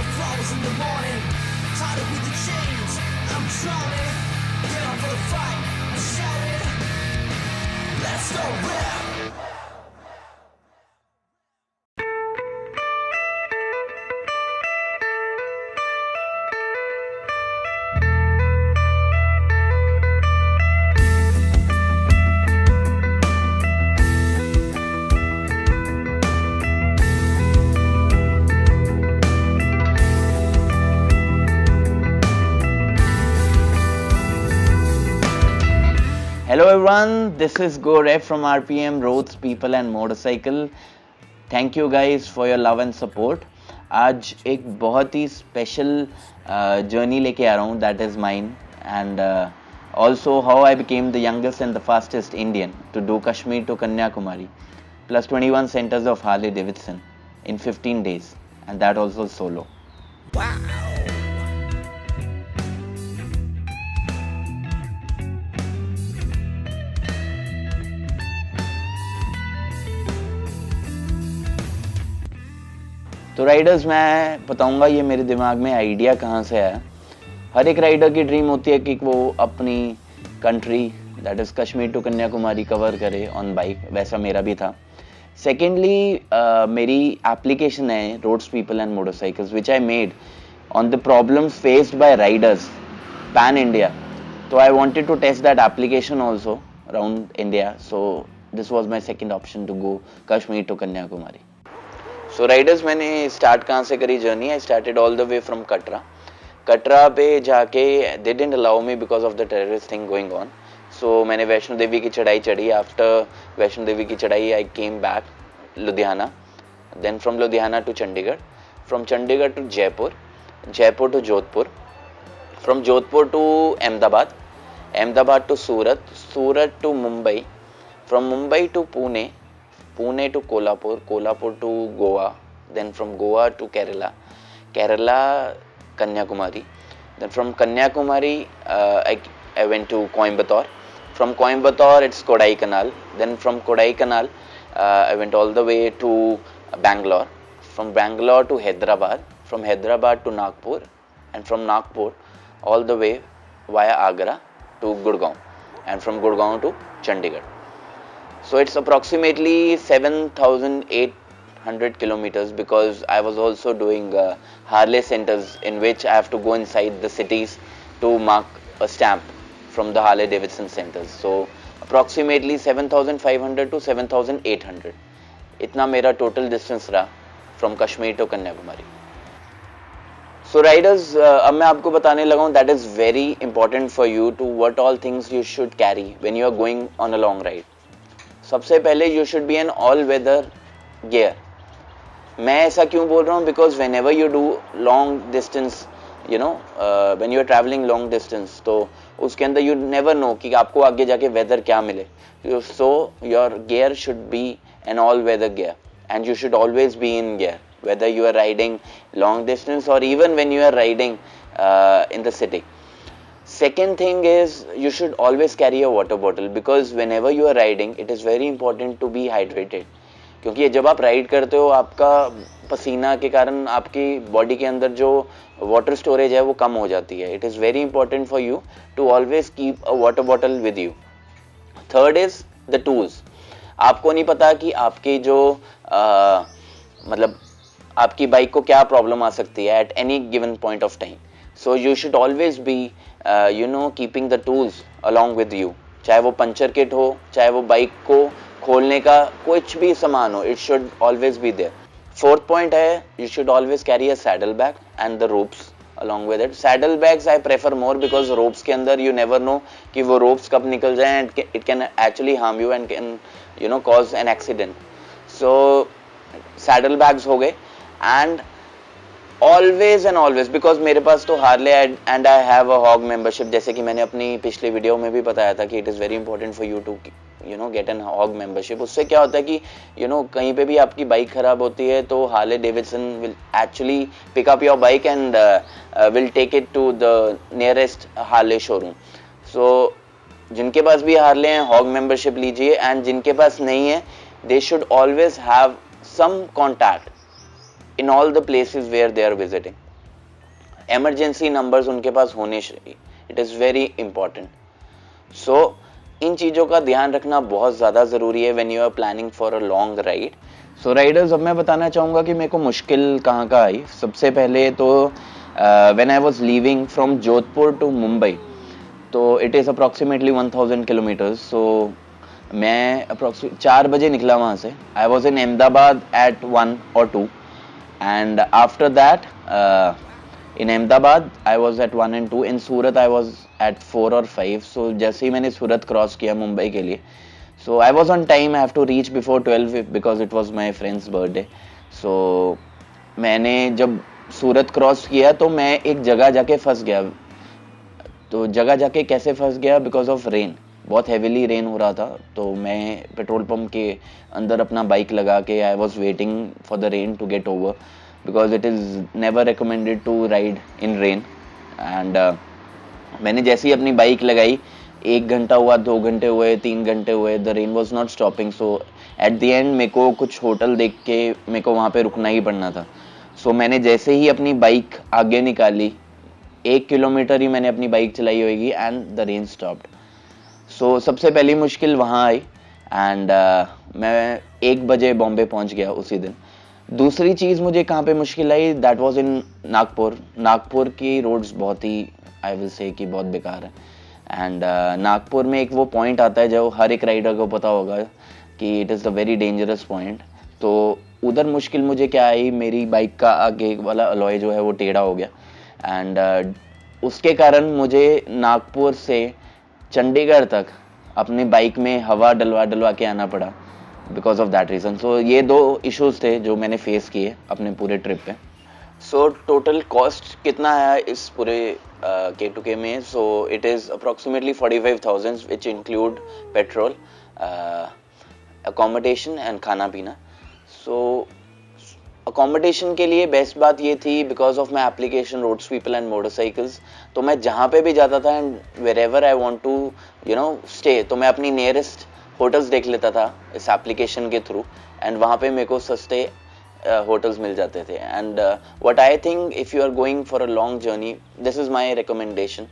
the flowers in the morning. Tired with the chains, I'm drowning. Get up for the fight, I'm shouting. Let's go rap. Hello everyone, this is Go Rep from RPM Roads, People and Motorcycle. Thank you guys for your love and support. आज एक बहुत ही special journey लेके आ रहा हूँ, that is mine, and also how I became the youngest and the fastest Indian to do Kashmir to Kanyakumari, plus 21 centers of Harley Davidson in 15 days, and that also solo. Wow. तो Riders, मैं बताऊंगा ये मेरे दिमाग में idea कहाँ से आया। हर एक राइडर की ड्रीम होती है कि वो अपनी country that is Kashmir to Kanyakumari cover करे ऑन बाइक, वैसा मेरा भी था। सेकेंडली मेरी एप्लीकेशन है roads people and motorcycles which I made on the problems faced by riders pan India. तो I wanted to test that application also around India, so this was my second option to go Kashmir to Kanyakumari. So riders, मैंने start कहाँ से करी journey? I started all the way from Katra. Katra पे जाके they didn't allow me because of the terrorist thing going on. So मैंने वैष्णो देवी की चढ़ाई चढ़ी। आफ्टर वैष्णो देवी की चढ़ाई I came back Ludhiana, then from Ludhiana to Chandigarh, from Chandigarh to Jaipur, Jaipur to Jodhpur, from Jodhpur to Ahmedabad, Ahmedabad to Surat, Surat to Mumbai, from Mumbai to Pune, Pune to Kolhapur to Goa, then from Goa to Kerala, Kanyakumari. Then from Kanyakumari, I went to Coimbatore. From Coimbatore, it's Kodaikanal. Then from Kodaikanal, I went all the way to Bangalore. From Bangalore to Hyderabad. From Hyderabad to Nagpur. And from Nagpur, all the way via Agra to Gurgaon. And from Gurgaon to Chandigarh. So it's approximately 7,800 kilometers because I was also doing Harley centers in which I have to go inside the cities to mark a stamp from the Harley Davidson centers. So approximately 7,500 to 7,800. इतना मेरा total distance रहा from Kashmir to Kanyakumari. So riders, अब मैं आपको बताने लगा हूँ that is very important for you to what all things you should carry when you are going on a long ride. सबसे पहले you should be an all weather gear. मैं ऐसा क्यों बोल रहा हूँ? Because whenever you do long distance, you know, when you are travelling long distance, तो उसके अंदर यू नेवर नो कि आपको आगे जाके वेदर क्या मिले। So your gear should be an all weather gear and you should always be in gear whether you are riding long distance और even when you are riding in the city. Second thing is you should always carry a water bottle because whenever you are riding it is very important to be hydrated, क्योंकि जब आप ride करते हो आपका पसीना के कारण आपकी बॉडी के अंदर जो वाटर स्टोरेज है वो कम हो जाती है। It is very important for you to always keep a water bottle with you. Third is the tools. आपको नहीं पता कि आपकी जो मतलब आपकी बाइक को क्या प्रॉब्लम आ सकती है at any given point of time. So you should always B keeping the tools along with you, चाहे वो पंचर किट हो, चाहे वो बाइक को खोलने का कुछ भी सामान हो, it should always be there. Fourth point है you should always carry a saddle bag and the ropes along with it. Saddle bags I prefer more because ropes के अंदर you never know कि वो ropes कब निकल जाए and it can actually harm you and can cause an accident. So saddle bags हो गए and always because मेरे पास तो Harley and I have a hog membership, जैसे कि मैंने अपनी पिछली वीडियो में भी बताया था कि it is very important for you to get an hog membership. उससे क्या होता है कि कहीं पे भी आपकी बाइक खराब होती है तो Harley Davidson will actually pick up your bike and will take it to the nearest Harley showroom. So जिनके पास भी हार्ले हैं हॉग मेंबरशिप लीजिए and जिनके पास नहीं है they should always have some contact in all the places where they are visiting. emergency numbers उनके पास होने चाहिए. It is very important. So इन चीज़ों का ध्यान रखना बहुत ज़्यादा ज़रूरी है when you are planning for a long ride. So riders, अब मैं बताना चाहूँगा कि मेरे को मुश्किल कहाँ का आई. सबसे पहले तो when I was leaving from Jodhpur to Mumbai, तो it is approximately 1000 kilometers. So मैं approximately 4 बजे निकला वहाँ से. I was in Ahmedabad at 1 or 2, and after that in Ahmedabad I was at 1 and 2. In Surat I was at 4 or 5. So जैसे ही मैंने सूरत cross किया मुंबई के लिए, so I was on time. I have to reach before 12 because it was my friend's birthday. So मैंने जब सूरत cross किया तो मैं एक जगह जाके फंस गया. तो जगह जाके कैसे फंस गया? Because of rain. बहुत हैवीली रेन हो रहा था. तो मैं पेट्रोल पंप के अंदर अपना बाइक लगा के I was waiting for the rain to get over, because it is never recommended to ride in rain. And मैंने जैसे ही अपनी बाइक लगाई, 1 घंटा हुआ, 2 घंटे हुए, 3 घंटे हुए, the rain was not stopping. So at the end मेरे को कुछ होटल देख के मेरे को वहाँ पे रुकना ही पड़ना था. सो मैंने जैसे ही अपनी बाइक आगे निकाली, 1 किलोमीटर ही मैंने अपनी बाइक चलाई होगी एंड द रेन स्टॉप्ड. सो सबसे पहली मुश्किल वहाँ आई. एंड मैं 1 बजे बॉम्बे पहुँच गया उसी दिन. दूसरी चीज़ मुझे कहाँ पे मुश्किल आई, that was in Nagpur. Nagpur की रोड्स बहुत ही, आई विल से कि बहुत बेकार है. एंड नागपुर में एक वो पॉइंट आता है जो हर एक राइडर को पता होगा कि it is the very dangerous point. तो उधर मुश्किल मुझे क्या आई, मेरी बाइक का आगे वाला अलॉय जो है वो टेढ़ा हो गया. एंड उसके कारण मुझे नागपुर से चंडीगढ़ तक अपनी बाइक में हवा डलवा के आना पड़ा बिकॉज ऑफ दैट रीज़न. सो ये 2 इश्यूज थे जो मैंने फेस किए अपने पूरे ट्रिप पे. सो टोटल कॉस्ट कितना आया इस पूरे K2K में? सो it is approximately 45,000 which include petrol, accommodation and खाना पीना. सो अकोमोडेशन के लिए बेस्ट बात ये थी, because of my application roads people and motorcycles, तो मैं जहाँ पे भी जाता था and wherever I want to stay, तो मैं अपनी नियरेस्ट होटल्स देख लेता था इस एप्लीकेशन के थ्रू. एंड वहाँ पे मेरे को सस्ते होटल्स मिल जाते थे. And what I think, if you are going for a long journey, this is my recommendation.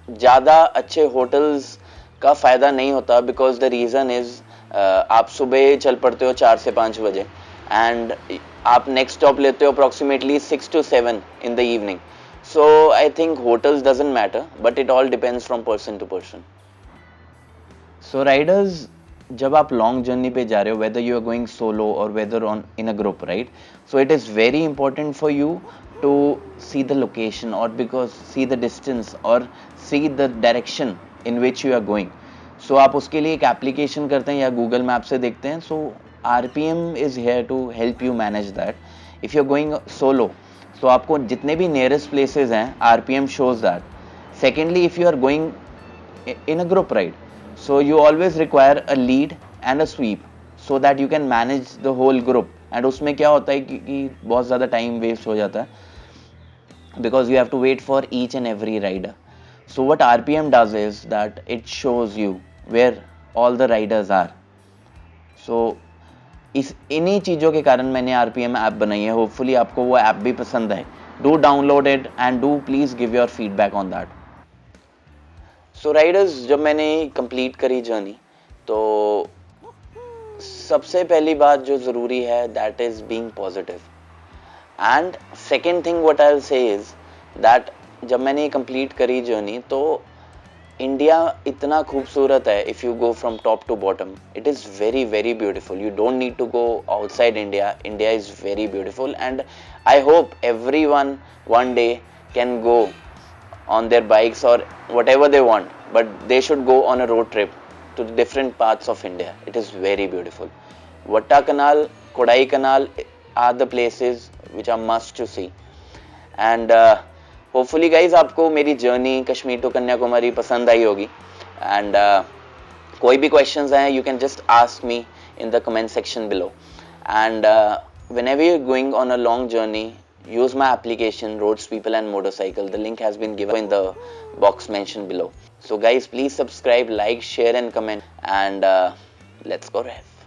ज़्यादा अच्छे होटल्स का फ़ायदा नहीं होता, बिकॉज द रीज़न इज़ आप सुबह चल पड़ते हो 4 से 5 बजे एंड आप नेक्स्ट स्टॉप लेते हो approximately 6 to 7 in the evening. So I think hotels doesn't matter, but it all depends from person to person. So riders, जब आप लॉन्ग जर्नी पे जा रहे हो, whether you are going solo और whether on in a group, right, so it is very important for you to see the location और because see the distance और see the direction in which you are going. So आप उसके लिए एक application करते हैं या Google map से देखते हैं. सो RPM is here to help you manage that. If you're going solo, so आपको जितने भी nearest places हैं, RPM shows that. Secondly, if you are going in a group ride, so you always require a lead and a sweep so that you can manage the whole group. And उसमें क्या होता है कि बहुत ज़्यादा time waste हो जाता है because you have to wait for each and every rider. So what RPM does is that it shows you where all the riders are. So इन्हीं चीज़ों के कारण मैंने RPM ऐप बनाई है. होपफुली आपको वो ऐप भी पसंद आए. Do download it and do please give your feedback on that. So riders, जब मैंने कंप्लीट करी जर्नी, तो सबसे पहली बात जो ज़रूरी है that is being positive. And second thing what I will say is that जब मैंने कंप्लीट करी जर्नी, तो इंडिया इतना खूबसूरत है. If you go from top to bottom, it is very very beautiful. You don't need to go outside India. India is very beautiful and I hope everyone one day can go on their bikes or whatever they want, but they should go on a road trip to different parts of India. It is very beautiful. Vatta Canal, Kodai Canal are the places which are must to see. And hopefully guys आपको मेरी journey Kashmir to Kanyakumari पसंद आई होगी. And कोई भी questions हैं, you can just ask me in the comment section below. And whenever you're going on a long journey, use my application Roads People and Motorcycle. The link has been given in the box mentioned below. So guys, please subscribe, like, share and comment, and let's go rev.